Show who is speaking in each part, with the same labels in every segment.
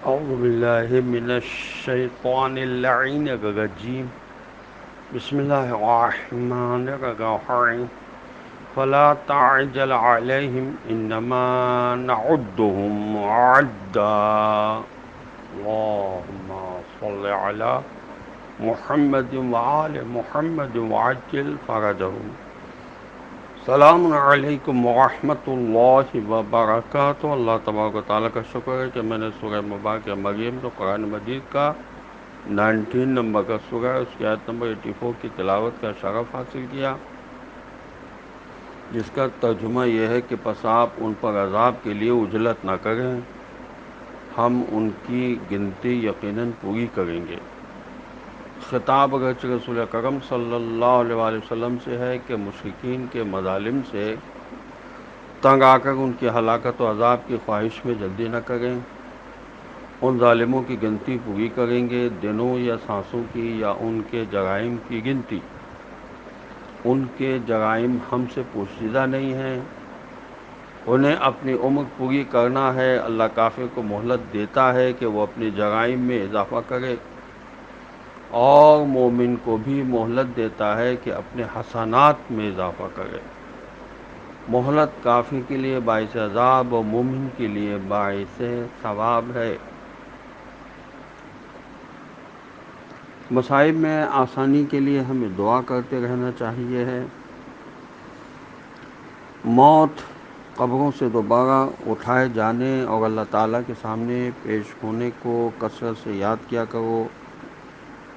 Speaker 1: أعوذ بالله من الشيطان اللعين الرجيم. بسم الله الرحمن الرحيم. فلا تعجل عليهم إنما نعدهم عدا. اللهم صل على محمد وآل محمد وعجل فرجهم. السلام علیکم ورحمۃ اللہ وبرکاتہ. اللہ تبارک و تعالیٰ کا شکر ہے کہ میں نے سورہ مبارکہ مریم جو قرآن مجید کا 19 نمبر کا سورہ ہے، اس کی آیت نمبر 84 کی تلاوت کا شرف حاصل کیا، جس کا ترجمہ یہ ہے کہ پس آپ ان پر عذاب کے لیے عجلت نہ کریں، ہم ان کی گنتی یقیناً پوری کریں گے. خطاب اگرچہ رسول اکرم صلی اللہ علیہ وآلہ وسلم سے ہے کہ مشرکین کے مظالم سے تنگ آ کر ان کی ہلاکت و عذاب کی خواہش میں جلدی نہ کریں. ان ظالموں کی گنتی پوری کریں گے، دنوں یا سانسوں کی یا ان کے جرائم کی گنتی. ان کے جرائم ہم سے پوشیدہ نہیں ہیں، انہیں اپنی عمر پوری کرنا ہے. اللہ کافر کو مہلت دیتا ہے کہ وہ اپنے جرائم میں اضافہ کرے، اور مومن کو بھی مہلت دیتا ہے کہ اپنے حسنات میں اضافہ کرے. مہلت کافر کے لیے باعث عذاب اور مومن کے لیے باعث ثواب ہے. مصائب میں آسانی کے لیے ہمیں دعا کرتے رہنا چاہیے ہے. موت، قبروں سے دوبارہ اٹھائے جانے اور اللہ تعالیٰ کے سامنے پیش ہونے کو کثرت سے یاد کیا کرو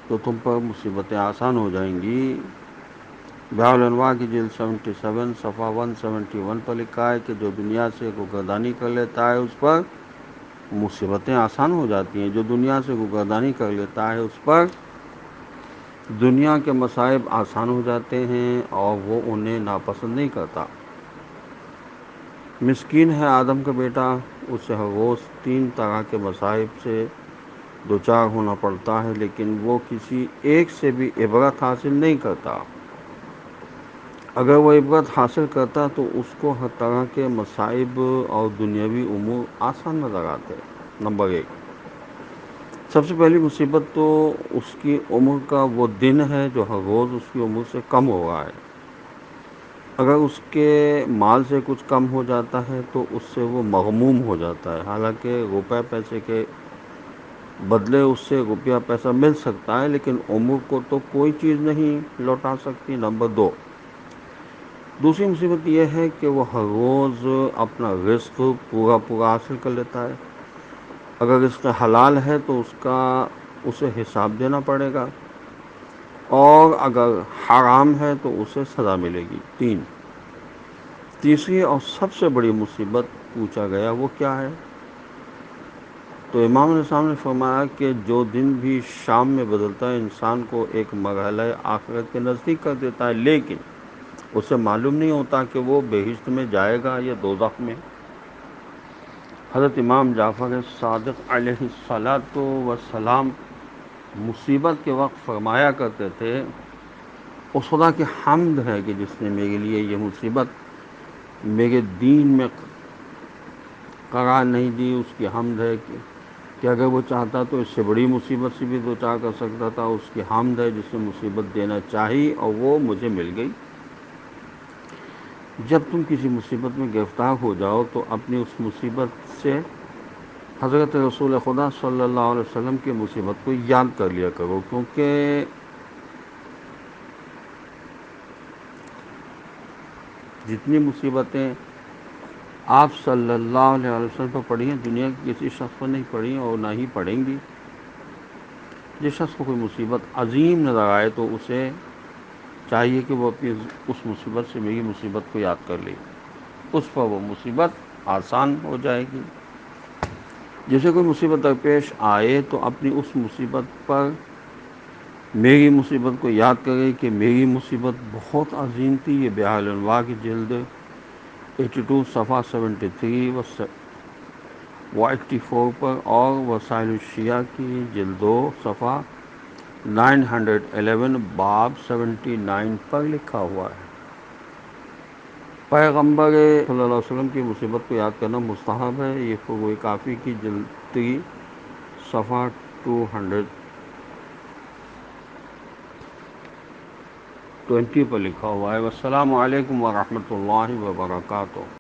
Speaker 1: تو تم پر مصیبتیں آسان ہو جائیں گی. بحار الانوار کی جلد 77 صفحہ 171 پر لکھا ہے کہ جو دنیا سے روگردانی کر لیتا ہے اس پر مصیبتیں آسان ہو جاتی ہیں. جو دنیا سے روگردانی کر لیتا ہے اس پر دنیا کے مصائب آسان ہو جاتے ہیں اور وہ انہیں ناپسند نہیں کرتا. مسکین ہے آدم کا بیٹا، اسے ہر روز 3 طرح کے مصائب سے دوچار ہونا پڑتا ہے، لیکن وہ کسی ایک سے بھی عبرت حاصل نہیں کرتا. اگر وہ عبرت حاصل کرتا تو اس کو ہر طرح کے مصائب اور دنیاوی امور آسان نظر آتے. نمبر 1، سب سے پہلی مصیبت تو اس کی عمر کا وہ دن ہے جو ہر روز اس کی عمر سے کم ہو رہا ہے. اگر اس کے مال سے کچھ کم ہو جاتا ہے تو اس سے وہ مغموم ہو جاتا ہے، حالانکہ روپے پیسے کے بدلے اس سے روپیہ پیسہ مل سکتا ہے، لیکن عمر کو تو کوئی چیز نہیں لوٹا سکتی. نمبر 2، دوسری مصیبت یہ ہے کہ وہ ہر روز اپنا رزق پورا حاصل کر لیتا ہے. اگر رزق حلال ہے تو اس کا اسے حساب دینا پڑے گا، اور اگر حرام ہے تو اسے سزا ملے گی. تیسری اور سب سے بڑی مصیبت پوچھا گیا وہ کیا ہے؟ تو امام علیہ السلام نے فرمایا کہ جو دن بھی شام میں بدلتا ہے انسان کو ایک مرحلہ آخرت کے نزدیک کر دیتا ہے، لیکن اسے معلوم نہیں ہوتا کہ وہ بہشت میں جائے گا یا دوزخ میں. حضرت امام جعفر صادق علیہ الصلاۃ والسلام مصیبت کے وقت فرمایا کرتے تھے، اس خدا کی حمد ہے کہ جس نے میرے لیے یہ مصیبت میرے دین میں قرار نہیں دی. اس کی حمد ہے کہ اگر وہ چاہتا تو اس سے بڑی مصیبت سے بھی دوچار کر سکتا تھا. اس کی حمد ہے جس نے مصیبت دینا چاہی اور وہ مجھے مل گئی. جب تم کسی مصیبت میں گرفتار ہو جاؤ تو اپنی اس مصیبت سے حضرت رسول خدا صلی اللہ علیہ وسلم کی مصیبت کو یاد کر لیا کرو، کیونکہ جتنی مصیبتیں آپ صلی اللہ علیہ وسلم پر پڑھی ہیں دنیا کے کسی شخص پر نہیں پڑھی اور نہ ہی پڑھیں گی. جس شخص کو کوئی مصیبت عظیم نظر آئے تو اسے چاہیے کہ وہ اپنی اس مصیبت سے میری مصیبت کو یاد کر لے، اس پر وہ مصیبت آسان ہو جائے گی. جسے کوئی مصیبت درپیش آئے تو اپنی اس مصیبت پر میری مصیبت کو یاد کرے کہ میری مصیبت بہت عظیم تھی. یہ بحار الانوار کی جلد 82 صفحہ 73 و 84 پر، اور وسائل الشیعہ کی جلد 2 صفحہ 911 باب 79 پر لکھا ہوا ہے. پیغمبر صلی اللہ علیہ وسلم کی مصیبت کو یاد کرنا مستحب ہے. یہ فروغ کافی کی جلد 3 صفحہ 220 پر لکھا ہوا ہے۔ والسلام علیکم ورحمۃ اللہ وبرکاتہ۔